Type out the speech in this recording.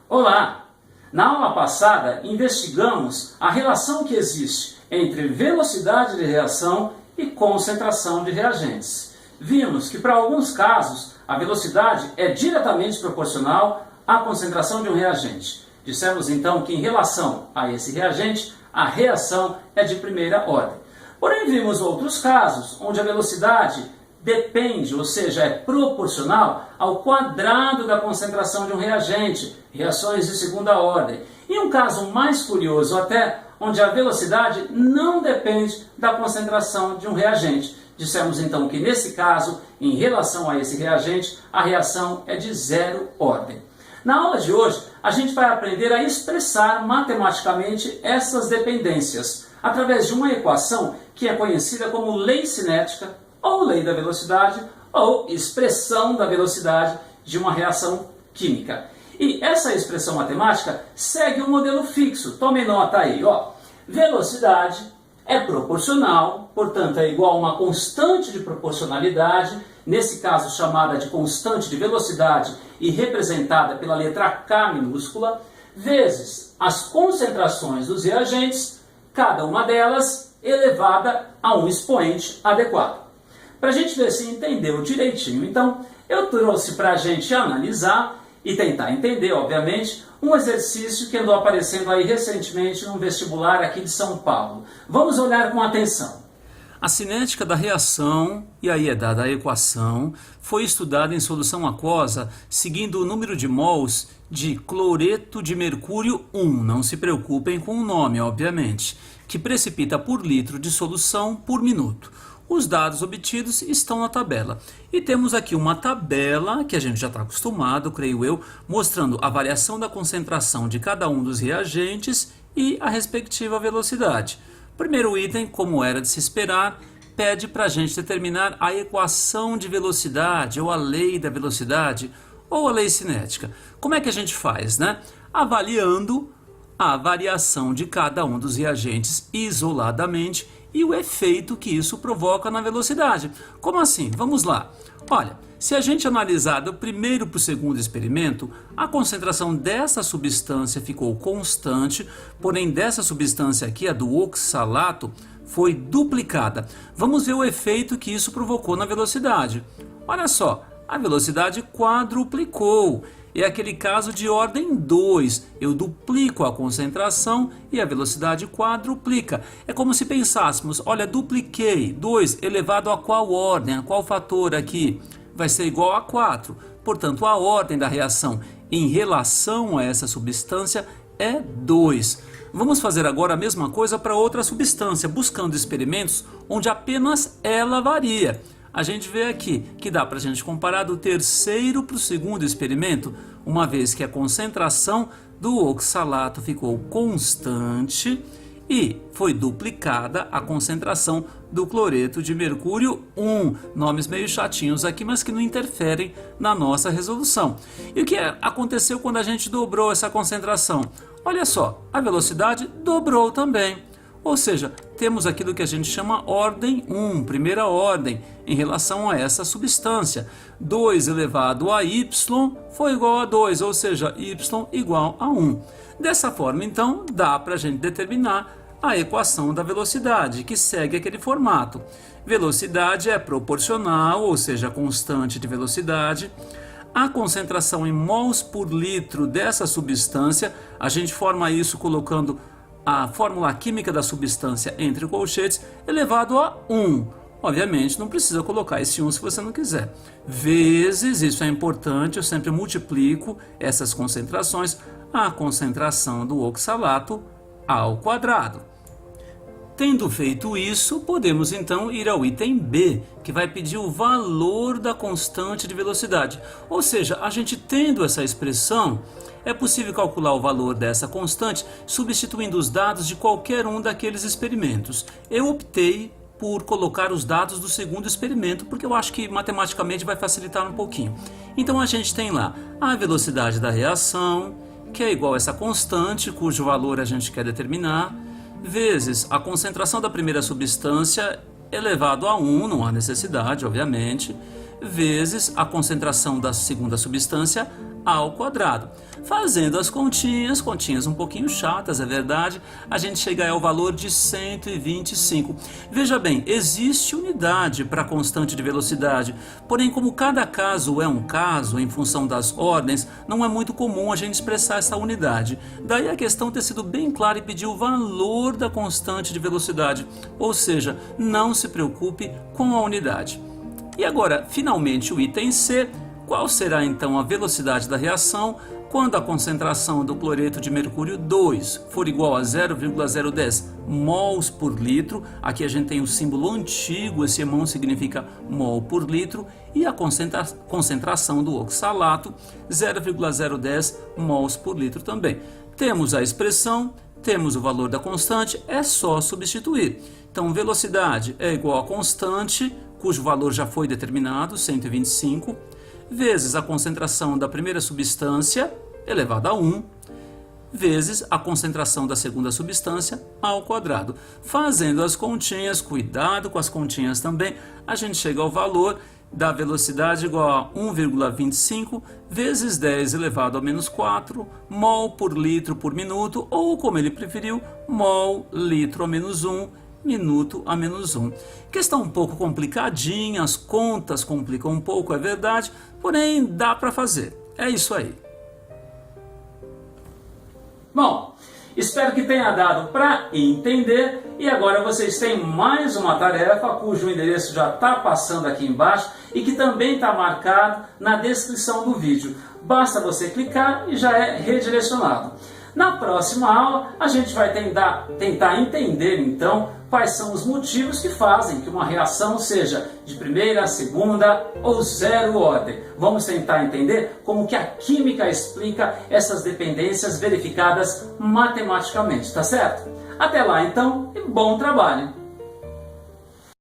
Olá! Na aula passada, investigamos a relação que existe entre velocidade de reação e concentração de reagentes. Vimos que, para alguns casos, a velocidade é diretamente proporcional à concentração de um reagente. Dissemos então que, em relação a esse reagente, a reação é de primeira ordem. Porém, vimos outros casos onde a velocidade depende, ou seja, é proporcional ao quadrado da concentração de um reagente, reações de segunda ordem. E um caso mais curioso até, onde a velocidade não depende da concentração de um reagente. Dissemos então que nesse caso, em relação a esse reagente, a reação é de zero ordem. Na aula de hoje, a gente vai aprender a expressar matematicamente essas dependências, através de uma equação que é conhecida como lei cinética, ou lei da velocidade, ou expressão da velocidade de uma reação química. E essa expressão matemática segue um modelo fixo. Tome nota aí, ó. Velocidade é proporcional, portanto é igual a uma constante de proporcionalidade, nesse caso chamada de constante de velocidade e representada pela letra K minúscula, vezes as concentrações dos reagentes, cada uma delas elevada a um expoente adequado. Para a gente ver se entendeu direitinho, então, eu trouxe para a gente analisar e tentar entender, obviamente, um exercício que andou aparecendo aí recentemente no vestibular aqui de São Paulo. Vamos olhar com atenção. A cinética da reação, e aí é dada a equação, foi estudada em solução aquosa seguindo o número de mols de cloreto de mercúrio 1, não se preocupem com o nome, obviamente, que precipita por litro de solução por minuto. Os dados obtidos estão na tabela. E temos aqui uma tabela, que a gente já está acostumado, creio eu, mostrando a variação da concentração de cada um dos reagentes e a respectiva velocidade. Primeiro item, como era de se esperar, pede para a gente determinar a equação de velocidade, ou a lei da velocidade, ou a lei cinética. Como é que a gente faz, né? Avaliando a variação de cada um dos reagentes isoladamente e o efeito que isso provoca na velocidade. Como assim? Vamos lá. Olha, se a gente analisar do primeiro para o segundo experimento, a concentração dessa substância ficou constante, porém dessa substância aqui, a do oxalato, foi duplicada. Vamos ver o efeito que isso provocou na velocidade. Olha só, a velocidade quadruplicou. É aquele caso de ordem 2, eu duplico a concentração e a velocidade quadruplica. É como se pensássemos, olha, dupliquei 2 elevado a qual ordem, a qual fator aqui? Vai ser igual a 4. Portanto, a ordem da reação em relação a essa substância é 2. Vamos fazer agora a mesma coisa para outra substância, buscando experimentos onde apenas ela varia. A gente vê aqui que dá para a gente comparar do terceiro para o segundo experimento, uma vez que a concentração do oxalato ficou constante e foi duplicada a concentração do cloreto de mercúrio 1. Nomes meio chatinhos aqui, mas que não interferem na nossa resolução. E o que aconteceu quando a gente dobrou essa concentração? Olha só, a velocidade dobrou também. Ou seja, temos aquilo que a gente chama ordem 1, primeira ordem, em relação a essa substância. 2 elevado a y foi igual a 2, ou seja, y igual a 1. Dessa forma, então, dá para a gente determinar a equação da velocidade, que segue aquele formato. Velocidade é proporcional, ou seja, constante de velocidade. A concentração em mols por litro dessa substância, a gente forma isso colocando a fórmula química da substância entre colchetes elevado a 1. Obviamente, não precisa colocar esse 1 se você não quiser. Vezes, isso é importante, eu sempre multiplico essas concentrações, a concentração do oxalato ao quadrado. Tendo feito isso, podemos então ir ao item B, que vai pedir o valor da constante de velocidade. Ou seja, a gente tendo essa expressão, é possível calcular o valor dessa constante substituindo os dados de qualquer um daqueles experimentos. Eu optei por colocar os dados do segundo experimento, porque eu acho que matematicamente vai facilitar um pouquinho. Então a gente tem lá a velocidade da reação, que é igual a essa constante, cujo valor a gente quer determinar, vezes a concentração da primeira substância elevado a 1, não há necessidade, obviamente, vezes a concentração da segunda substância ao quadrado. Fazendo as continhas um pouquinho chatas, é verdade, a gente chega ao valor de 125. Veja bem, existe unidade para a constante de velocidade, porém como cada caso é um caso, em função das ordens, não é muito comum a gente expressar essa unidade. Daí a questão ter sido bem clara e pedir o valor da constante de velocidade, ou seja, não se preocupe com a unidade. E agora, finalmente, o item C. Qual será então a velocidade da reação quando a concentração do cloreto de mercúrio 2 for igual a 0,010 mols por litro? Aqui a gente tem o símbolo antigo, esse mol significa mol por litro, e a concentração do oxalato 0,010 mols por litro também. Temos a expressão, temos o valor da constante, é só substituir. Então, velocidade é igual a constante, cujo valor já foi determinado, 125, vezes a concentração da primeira substância, elevado a 1, vezes a concentração da segunda substância, ao quadrado. Fazendo as continhas, cuidado com as continhas também, a gente chega ao valor da velocidade igual a 1,25 vezes 10 elevado a menos 4 mol por litro por minuto, ou como ele preferiu, mol litro a menos 1 minuto a menos 1. Questão um pouco complicadinha, as contas complicam um pouco, é verdade, porém dá para fazer. É isso aí. Bom, espero que tenha dado para entender, e agora vocês têm mais uma tarefa cujo endereço já está passando aqui embaixo e que também está marcado na descrição do vídeo. Basta você clicar e já é redirecionado. Na próxima aula, a gente vai tentar entender, então, quais são os motivos que fazem que uma reação seja de primeira, segunda ou zero ordem. Vamos tentar entender como que a química explica essas dependências verificadas matematicamente, tá certo? Até lá, então, e bom trabalho!